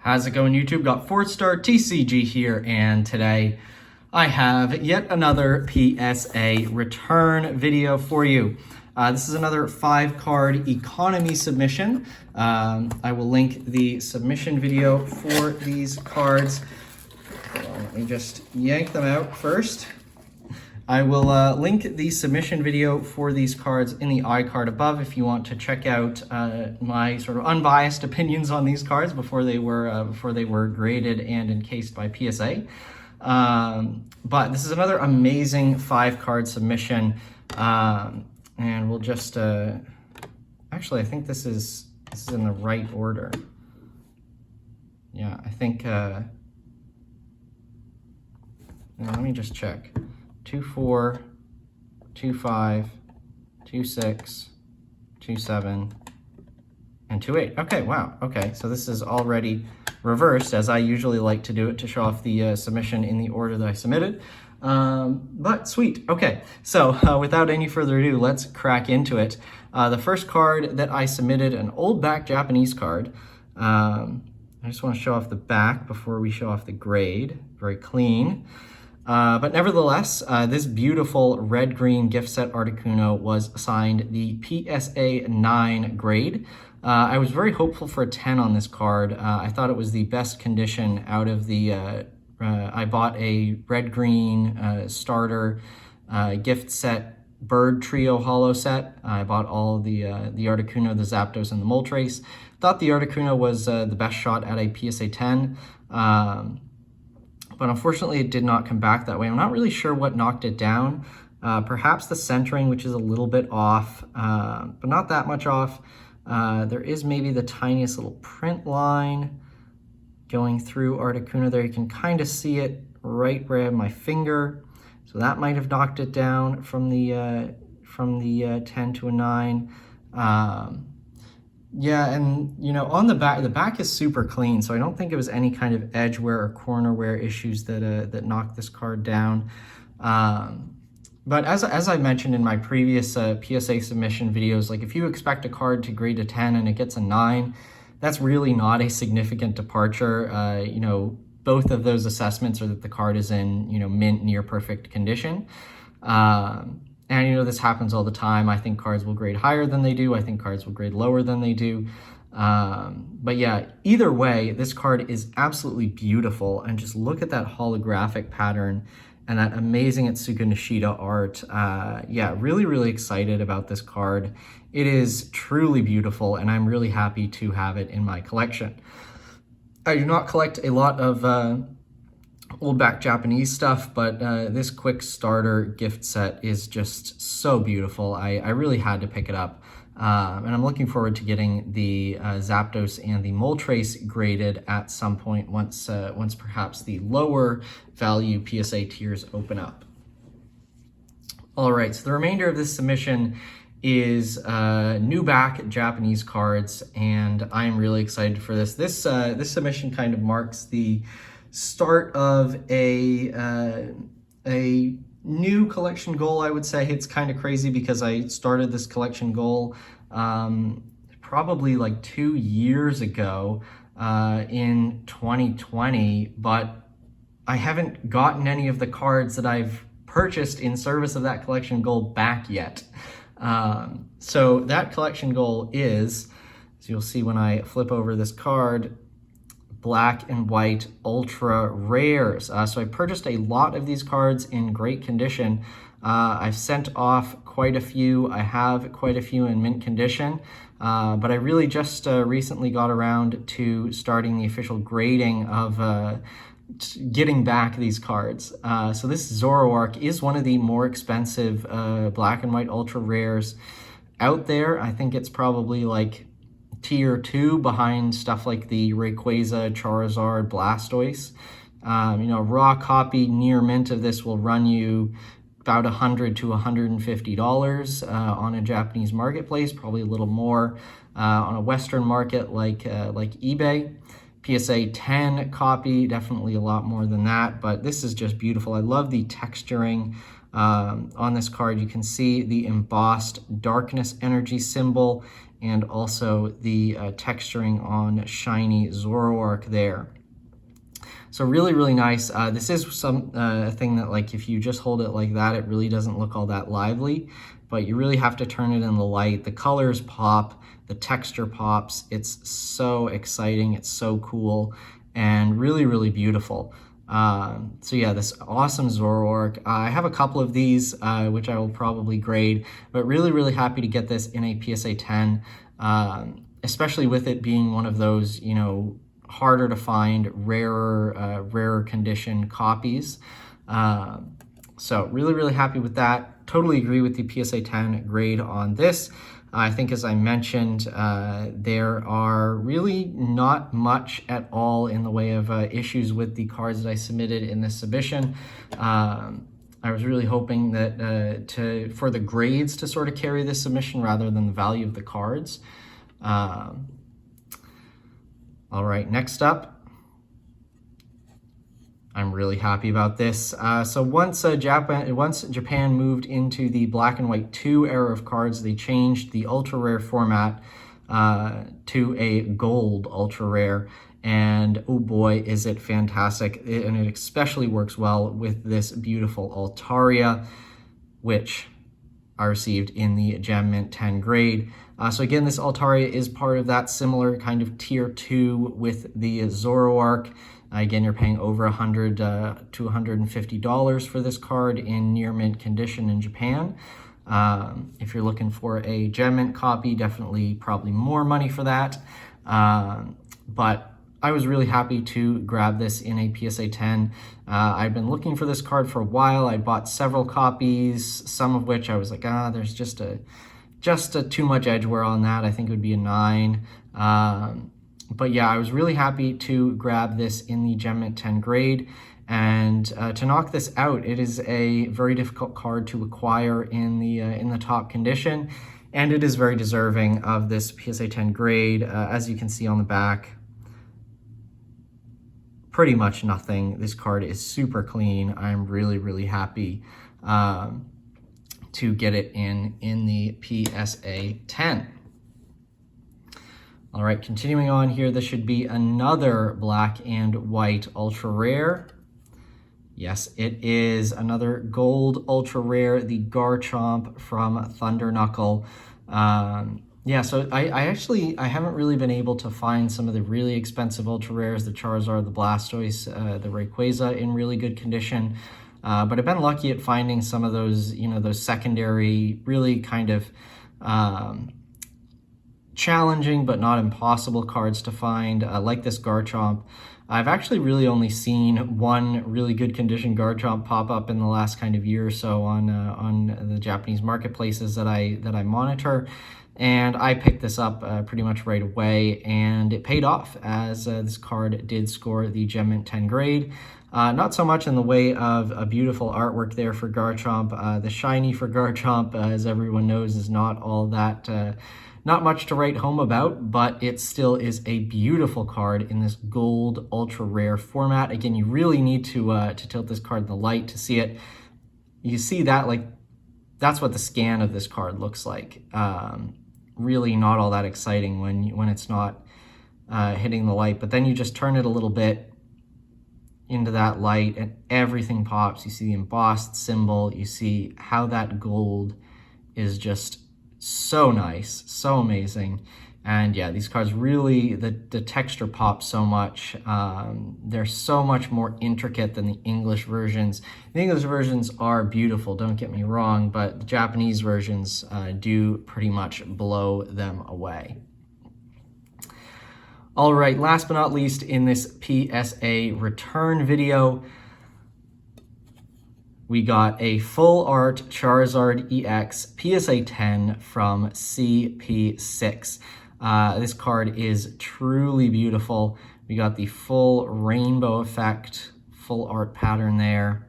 How's it going, YouTube? Got FourthStarTCG here, and today I have yet another PSA return video for you. This is another 5-card economy submission. I will link the submission video for these cards. Let me just yank them out first. I will link the submission video for these cards in the iCard above if you want to check out my sort of unbiased opinions on these cards before they were graded and encased by PSA. But this is another amazing 5-card submission, and we'll just actually I think this is in the right order. Yeah, I think. Let me just check. 2-4, 2-5, 2-6, 2-7, and 2-8. Okay, wow. Okay, so this is already reversed, as I usually like to do it to show off the submission in the order that I submitted. But sweet. Okay, so without any further ado, let's crack into it. The first card that I submitted, an old back Japanese card. I just want to show off the back before we show off the grade. Very clean. But nevertheless, this beautiful red-green gift set Articuno was assigned the PSA 9 grade. I was very hopeful for a 10 on this card. I thought it was the best condition out of the, I bought a red-green starter gift set bird trio holo set. I bought all the Articuno, the Zapdos, and the Moltres. Thought the Articuno was the best shot at a PSA 10. But unfortunately it did not come back that way. I'm not really sure what knocked it down. Perhaps the centering, which is a little bit off, but not that much off. There is maybe the tiniest little print line going through Articuno there. You can kind of see it right where I have my finger. So that might have knocked it down from the 10 to a 9. Yeah, and you know, on the back is super clean, so I don't think it was any kind of edge wear or corner wear issues that knocked this card down. But as I mentioned in my previous PSA submission videos, like if you expect a card to grade a 10 and it gets a 9, that's really not a significant departure. You know, both of those assessments are that the card is in, you know, mint, near perfect condition. And, you know, this happens all the time. I think cards will grade higher than they do. I think cards will grade lower than they do. But yeah, either way, this card is absolutely beautiful. And just look at that holographic pattern and that amazing Atsuka Nishida art. Yeah, really, really excited about this card. It is truly beautiful, and I'm really happy to have it in my collection. I do not collect a lot of old back Japanese stuff, but this quick starter gift set is just so beautiful. I really had to pick it up, and I'm looking forward to getting the Zapdos and the Moltres graded at some point once perhaps the lower value PSA tiers open up. All right, so the remainder of this submission is new back Japanese cards, and I'm really excited for this. This submission kind of marks the start of a new collection goal, I would say. It's kind of crazy because I started this collection goal probably like 2 years ago in 2020, but I haven't gotten any of the cards that I've purchased in service of that collection goal back yet. So that collection goal is, as you'll see when I flip over this card, black and white ultra rares. So I purchased a lot of these cards in great condition. I've sent off quite a few. I have quite a few in mint condition, but I really just recently got around to starting the official grading of getting back these cards. So this Zoroark is one of the more expensive black and white ultra rares out there. I think it's probably like tier 2 behind stuff like the Rayquaza, Charizard, Blastoise. You know, raw copy near mint of this will run you about $100 to $150 on a Japanese marketplace, probably a little more on a Western market like eBay. PSA 10 copy, definitely a lot more than that, but this is just beautiful. I love the texturing on this card. You can see the embossed darkness energy symbol and also the texturing on shiny Zoroark there. So really, really nice. This is some thing that, like, if you just hold it like that, it really doesn't look all that lively, but you really have to turn it in the light. The colors pop, the texture pops. It's so exciting. It's so cool and really, really beautiful. So yeah, this awesome Zoroark. I have a couple of these, which I will probably grade, but really, really happy to get this in a PSA 10, especially with it being one of those, you know, harder to find, rarer condition copies. So really, really happy with that. Totally agree with the PSA 10 grade on this. I think, as I mentioned, there are really not much at all in the way of issues with the cards that I submitted in this submission. I was really hoping that for the grades to sort of carry this submission rather than the value of the cards. All right, next up, I'm really happy about this. So once Japan moved into the black and white 2 era of cards, they changed the ultra rare format to a gold ultra rare, and oh boy, is it fantastic. And it especially works well with this beautiful Altaria, which I received in the Gem Mint 10 grade. So again, this Altaria is part of that similar kind of tier 2 with the Zoroark. Again, you're paying over $100 to $150 for this card in near mint condition in Japan. If you're looking for a Gem Mint copy, definitely probably more money for that. But I was really happy to grab this in a PSA 10. I've been looking for this card for a while. I bought several copies, some of which I was like, there's just too much edge wear on that. I think it would be a 9. But yeah, I was really happy to grab this in the Gem Mint 10 grade. And to knock this out, it is a very difficult card to acquire in the top condition, and it is very deserving of this PSA 10 grade. As you can see on the back, pretty much nothing. This card is super clean. I'm really, really happy to get it in the PSA 10. All right, continuing on here, this should be another black and white ultra rare. Yes, it is another gold ultra rare, the Garchomp from Thunder Knuckle. Yeah, so I haven't really been able to find some of the really expensive ultra rares, the Charizard, the Blastoise, the Rayquaza in really good condition. But I've been lucky at finding some of those, you know, those secondary, really kind of challenging but not impossible cards to find, like this Garchomp. I've actually really only seen one really good condition Garchomp pop up in the last kind of year or so on the Japanese marketplaces that I monitor, and I picked this up pretty much right away, and it paid off, as this card did score the Gem Mint 10 grade. Not so much in the way of a beautiful artwork there for Garchomp. The shiny for Garchomp, as everyone knows, is not all that not much to write home about, but it still is a beautiful card in this gold ultra rare format. Again, you really need to tilt this card in the light to see it. You see that, like, that's what the scan of this card looks like. Really not all that exciting when it's not hitting the light, but then you just turn it a little bit into that light and everything pops. You see the embossed symbol, you see how that gold is just so nice, so amazing. And yeah, these cards really, the texture pops so much. They're so much more intricate than the English versions. The English versions are beautiful, don't get me wrong, but the Japanese versions do pretty much blow them away. All right, last but not least in this PSA return video, we got a full art Charizard EX PSA 10 from CP6. This card is truly beautiful. We got the full rainbow effect, full art pattern there.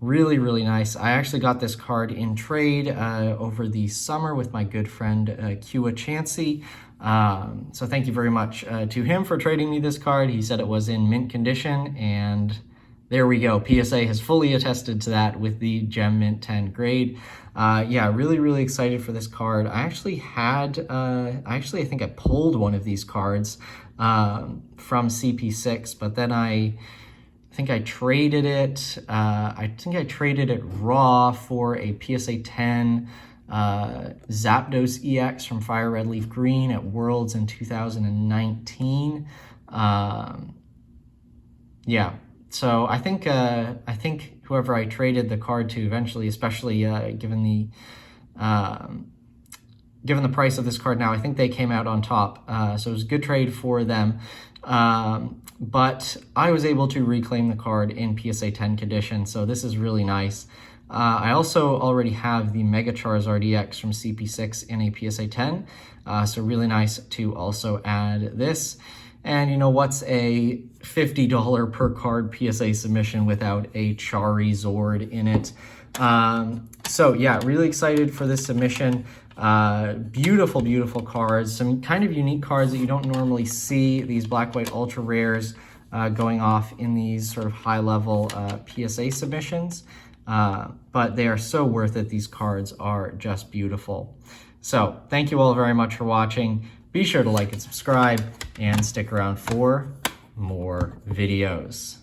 Really, really nice. I actually got this card in trade over the summer with my good friend Kua Chansey. So thank you very much to him for trading me this card. He said it was in mint condition, and There we go. PSA has fully attested to that with the Gem Mint 10 grade. Yeah, really excited for this card. I actually had, I think I pulled one of these cards from CP6, but then I think I traded it. I think I traded it raw for a PSA 10 Zapdos EX from Fire Red Leaf Green at Worlds in 2019. Yeah. So I think whoever I traded the card to eventually, especially given the price of this card now, I think they came out on top. So it was a good trade for them. But I was able to reclaim the card in PSA 10 condition, so this is really nice. I also already have the Mega Charizard EX from CP6 in a PSA 10, so really nice to also add this. And you know, what's a $50 per card PSA submission without a Charizard in it? So yeah, really excited for this submission. Beautiful cards, some kind of unique cards that you don't normally see, these black, white, ultra rares going off in these sort of high level PSA submissions. But they are so worth it. These cards are just beautiful. So thank you all very much for watching. Be sure to like and subscribe and stick around for more videos.